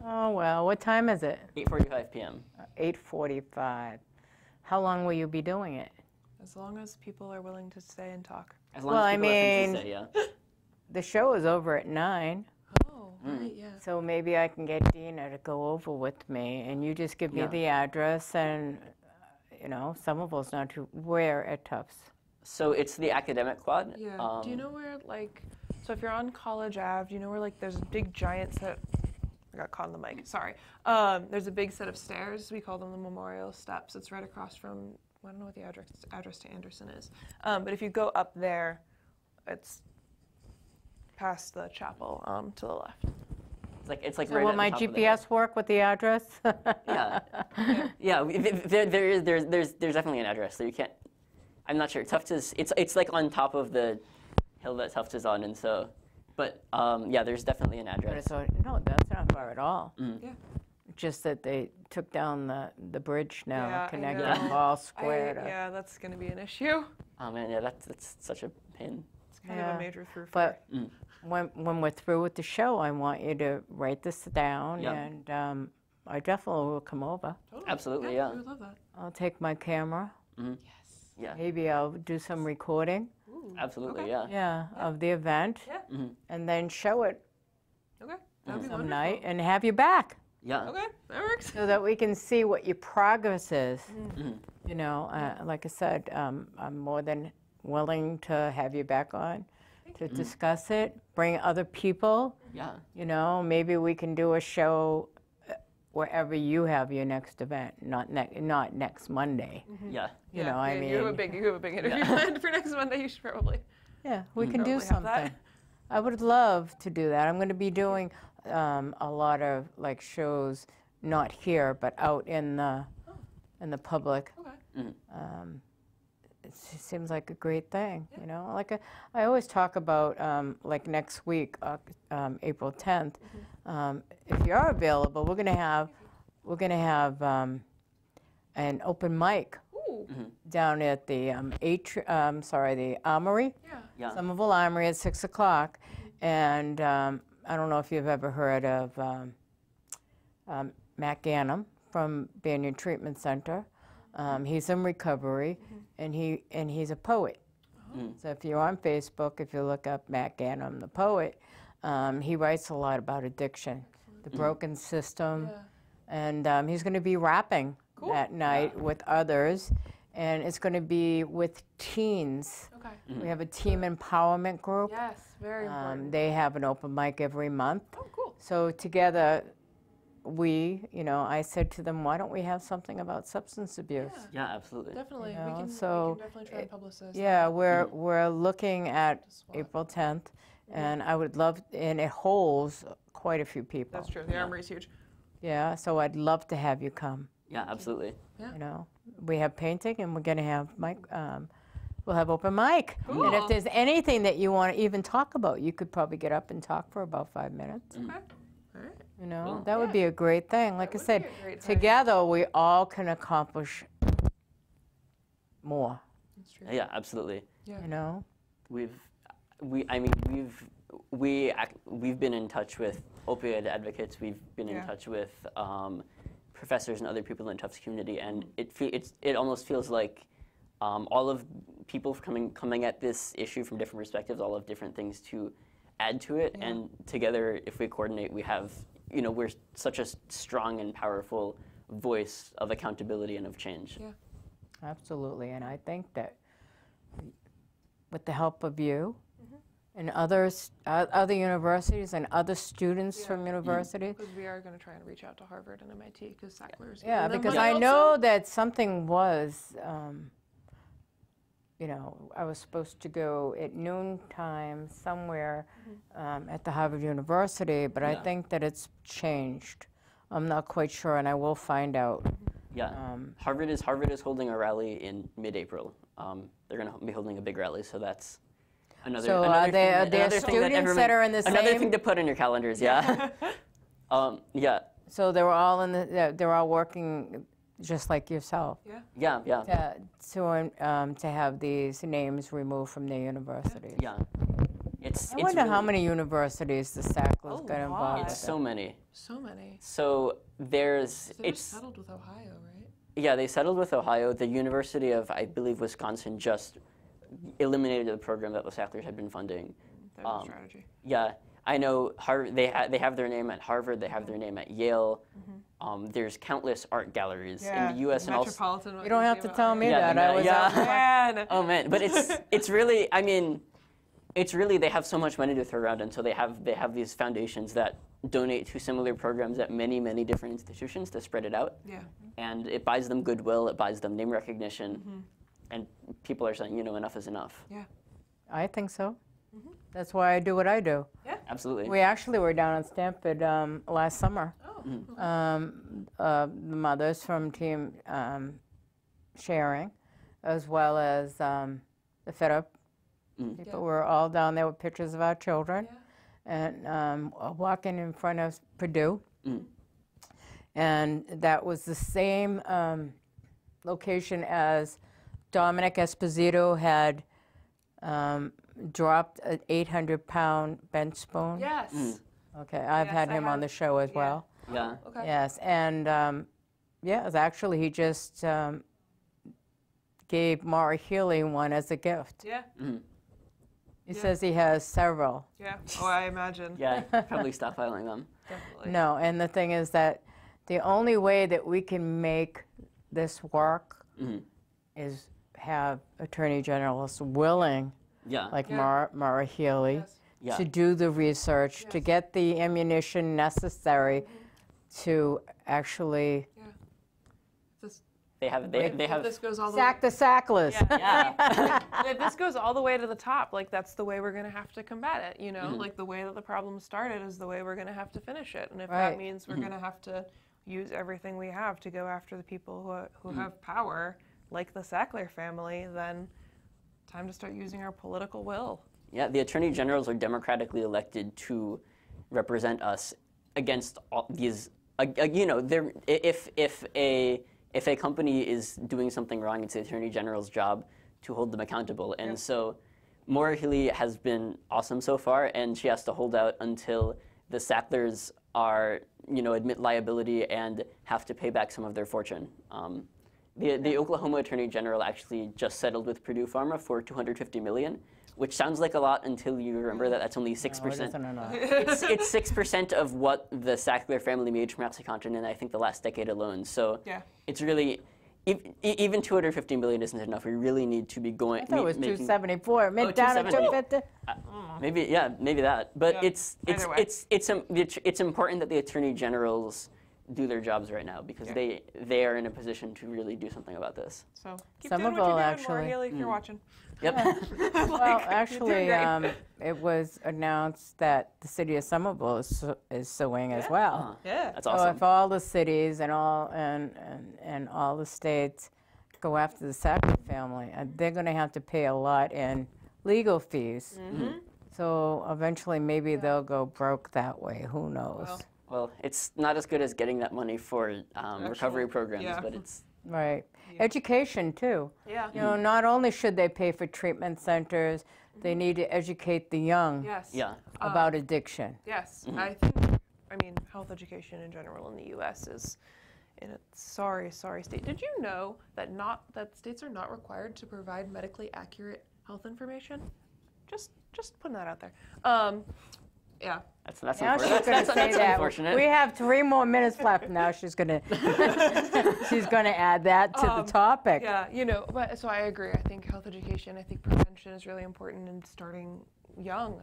Oh, well, what time is it? 8:45 p.m. 8:45. How long will you be doing it? As long as people are willing to stay and talk. As long Well, as I people have things mean- to say, yeah. The show is over at 9, Oh, right, yeah. so maybe I can get Dina to go over with me, and you just give me Yeah. the address, and, Somerville's not too, where at Tufts? So it's the academic quad. Yeah. Do you know where, like, so if you're on College Ave, do you know where, like, there's a big giant set, I got caught on the mic, sorry. There's a big set of stairs. We call them the Memorial Steps. It's right across from, I don't know what the address to Anderson is. But if you go up there, it's past the chapel to the left. It's like So right will at the my top of the GPS work with the address? Yeah, yeah. There's definitely an address. So you can't. I'm not sure. Tufts is. It's like on top of the hill that Tufts is on, and so. But yeah, there's definitely an But address. no, that's not far at all. Yeah. Just that they took down the bridge now, Yeah, I connecting know. Ball Square to. Yeah, that's going to be an issue. Oh man, yeah, that's such a pain. It's kind of Yeah. a major throughfare. But when we're through with the show, I want you to write this down, Yeah. and I definitely will come over. Totally. Absolutely, We yeah. would love that. I'll take my camera. Yes. Yeah, Maybe I'll do some recording, Ooh. absolutely, Okay. yeah. of the event, Yeah. and then show it Okay. That'd be some wonderful. night and have you back Yeah. Okay, that works. so that we can see what your progress is. Mm-hmm. Like I said, I'm more than willing to have you back on to discuss it, bring other people. Yeah. Maybe we can do a show wherever you have your next event, not next Monday. Yeah. You know, I yeah, mean, you have a big interview planned for next Monday. You should probably. yeah, we can do Probably have that. something. I would love to do that. I'm going to be doing a lot of like shows, not here, but out in the public. Okay. It seems like a great thing, Like I always talk about like next week, April 10th. If you're available, we're gonna have an open mic Ooh. down at the the Armory, Yeah. Yeah. Somerville Armory at 6 o'clock, and I don't know if you've ever heard of Matt Gannum from Banyan Treatment Center. He's in recovery, and he's a poet. So if you're on Facebook, if you look up Matt Gannum, the poet, he writes a lot about addiction, the broken system, Yeah. and he's going to be rapping that night with others, and it's going to be with teens. Okay. We have a teen empowerment group. Yes, very important. They have an open mic every month. Oh, cool. So together, I said to them, why don't we have something about substance abuse? Yeah, absolutely. Definitely. You know, we can so definitely try and publicize Yeah, that. we're looking at to swap. April 10th, and I would love, and it holds quite a few people. That's true. The armory's huge. Yeah, so I'd love to have you come. Yeah, absolutely. Yeah. You know, we have painting, and we're going to have we'll have open mic. And if Cool. there's anything that you want to even talk about, you could probably get up and talk for about 5 minutes. Okay. All right. You know, Cool. that would be a great thing. Like I would be said, a great thing. together we all can accomplish more. That's true. Yeah, absolutely. Yeah. You know, We've been in touch with opioid advocates. We've been in Yeah. touch with professors and other people in the Tufts community, and it almost feels like all of people coming at this issue from different perspectives, all have different things to add to it, Yeah. and together, if we coordinate, we have, we're such a strong and powerful voice of accountability and of change. Yeah. absolutely. And I think that with the help of you and others, other universities and other students Yeah. from universities, Because we are going to try and reach out to Harvard and MIT because Sackler's. yeah, giving them because money I also. know that something was, I was supposed to go at noontime somewhere at the Harvard University, but I Yeah. think that it's changed. I'm not quite sure, and I will find out. Yeah, Harvard is holding a rally in mid-April. They're going to be holding a big rally, so that's another. So another are thing there that- another thing students everyone- that are in the Another same- thing to put on your calendars, yeah. Yeah, So they're all they're all working just like yourself yeah, yeah, to have these names removed from their universities. yeah. It's I wonder how really- many universities the Sacklers A got lot. involved It's with. so many. So many. So there's They were it's settled with Ohio, right? yeah, they settled with Ohio. The University of, I believe, Wisconsin just eliminated the program that the Sacklers had been funding. That was a strategy. Yeah, I know they have their name at Harvard. They have their name at Yale. There's countless art galleries in the U.S. and also. Metropolitan. You don't have to tell me Yeah, that. the I was yeah. out there. Man. Oh man, but it's really, I mean, it's really, they have so much money to throw around, and so they have these foundations that donate to similar programs at many different institutions to spread it out, Yeah. and it buys them goodwill, it buys them name recognition, and people are saying, enough is enough. Yeah. I think so. That's why I do what I do. Absolutely. We actually were down in Stanford last summer. Oh. The mothers from Team Sharing, as well as the Fed Up people were all down there with pictures of our children, and walking in front of Purdue. And that was the same location as Dominic Esposito had dropped an 800-pound bench spoon. Yes. Okay, I've Yes, had I him on have. the show as Yeah. well. Yeah. Okay. Yes, and yes, actually, he just gave Mara Healy one as a gift. Yeah. He Yeah. says he has several. Yeah. Oh, I imagine. Yeah, probably stockpiling them. Definitely. No, and the thing is that the only way that we can make this work is have attorney generals willing, Yeah. like Yeah. Mara Healy, Yes. Yeah. to do the research, to Yes. get the ammunition necessary to actually Yeah. This, They have if this goes all the sack the Sacklers. yeah. if this goes all the way to the top, like that's the way we're going to have to combat it, Like the way that the problem started is the way we're going to have to finish it. And if Right. that means we're going to have to use everything we have to go after the people who have power, like the Sackler family, then time to start using our political will. Yeah, the attorney generals are democratically elected to represent us against all these. If a company is doing something wrong, it's the attorney general's job to hold them accountable. And so, Maura Healy has been awesome so far, and she has to hold out until the Sacklers are, admit liability and have to pay back some of their fortune. The Oklahoma Attorney General actually just settled with Purdue Pharma for $250 million, which sounds like a lot until you remember that that's only 6%. No, it isn't enough. It's 6% of what the Sackler family made from OxyContin in, I think, the last decade alone. So Yeah. it's really, even 250 million isn't enough. We really need to be going. I thought it was 274. Down at 270. 250. Maybe that. But Yeah, it's either way. it's important that the attorney generals do their jobs right now because Yeah. they are in a position to really do something about this. So keep doing what Somerville, you're doing, actually. Laura Healy, if you're watching. Yep. Well, actually, great. it was announced that the city of Somerville is suing as well. Yeah. That's So awesome. if all the cities and all the states go after the Sackler family, they're going to have to pay a lot in legal fees. So eventually, maybe they'll go broke that way. Who knows? Well, it's not as good as getting that money for recovery programs, yeah. but it's Right. Education too. Yeah. You know, not only should they pay for treatment centers, they need to educate the young Yes. yeah. about addiction. Yes. I mean, health education in general in the U.S. is in a sorry state. Did you know that states are not required to provide medically accurate health information? Just putting that out there. Yeah. That's Now she's unfortunate. going to say That's that. unfortunate. We have 3 more minutes left. Now she's going to add that to the topic. Yeah, but so I agree. I think health education, I think prevention is really important in starting young.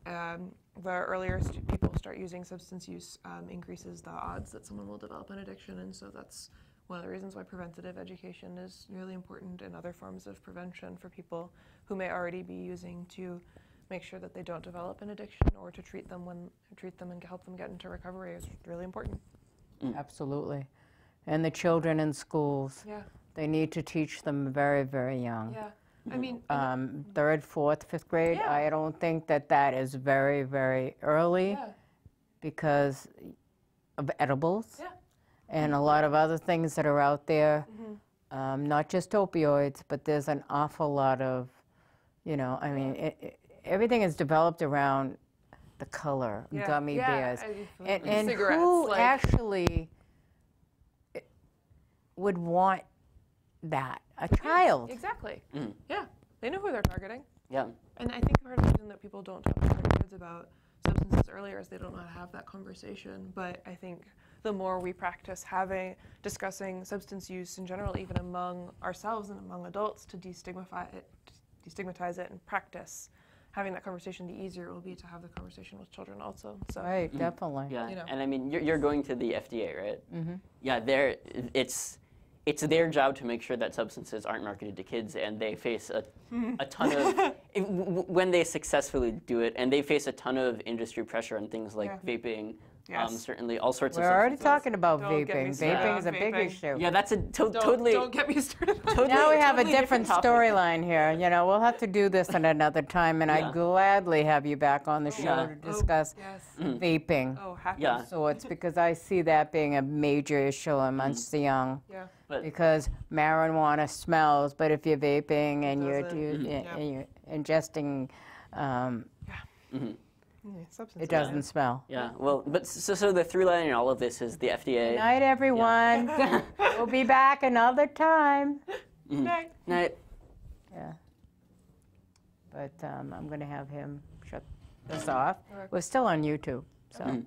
The earlier people start using substance use increases the odds that someone will develop an addiction, and so that's one of the reasons why preventative education is really important and other forms of prevention for people who may already be using to make sure that they don't develop an addiction or to treat them and help them get into recovery is really important. Absolutely. And the children in schools, Yeah. they need to teach them very, very young. Yeah. I mean, 3rd, 4th, 5th grade, Yeah. I don't think that is very, very early yeah. because of edibles Yeah. and a lot of other things that are out there, not just opioids, but there's an awful lot of, I mean, everything is developed around the color, Yeah. gummy bears. And cigarettes, who like- actually would want that? A child. Exactly. Yeah. They know who they're targeting. Yeah. And I think part of the reason that people don't talk to their kids about substances earlier is they don't know how to have that conversation. But I think the more we practice discussing substance use in general, even among ourselves and among adults, to destigmatize it and practice having that conversation, the easier it will be to have the conversation with children also. So Right, definitely. Yeah. And I mean, you're going to the FDA, right? Yeah. It's their job to make sure that substances aren't marketed to kids, and they face a ton of when they successfully do it, and they face a ton of industry pressure on things like vaping. Yes. Certainly, all sorts We're of already substances. talking about Don't get me vaping. started Vaping on is a big vaping. issue. Yeah, that's a totally. Don't get me started. Now we have totally a different topic. storyline here. We'll have to do this at another time, and I'd gladly have you back on the show Yeah. to discuss Yes. vaping Oh, happy. Yeah. sorts, because I see that being a major issue amongst the young. Yeah. But Because marijuana smells, but if you're vaping and you're, doesn't. and you're ingesting, Substance. it doesn't smell. yeah, well, but so the through line in all of this is the FDA. Good night, everyone. We'll be back another time. Night. Night. Yeah. But I'm going to have him shut this off. Okay. We're still on YouTube, so.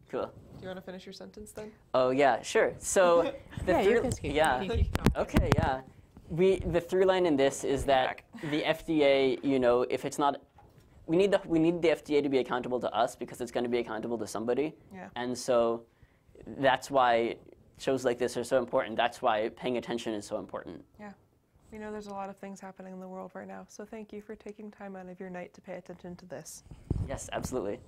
Cool. Do you want to finish your sentence then? Oh yeah, sure. So the Yeah, you through, can speak. yeah. Okay, yeah. The through line in this is that the FDA, if it's not, we need the FDA to be accountable to us because it's going to be accountable to somebody. Yeah. And so that's why shows like this are so important. That's why paying attention is so important. Yeah. We know there's a lot of things happening in the world right now, so thank you for taking time out of your night to pay attention to this. Yes, absolutely.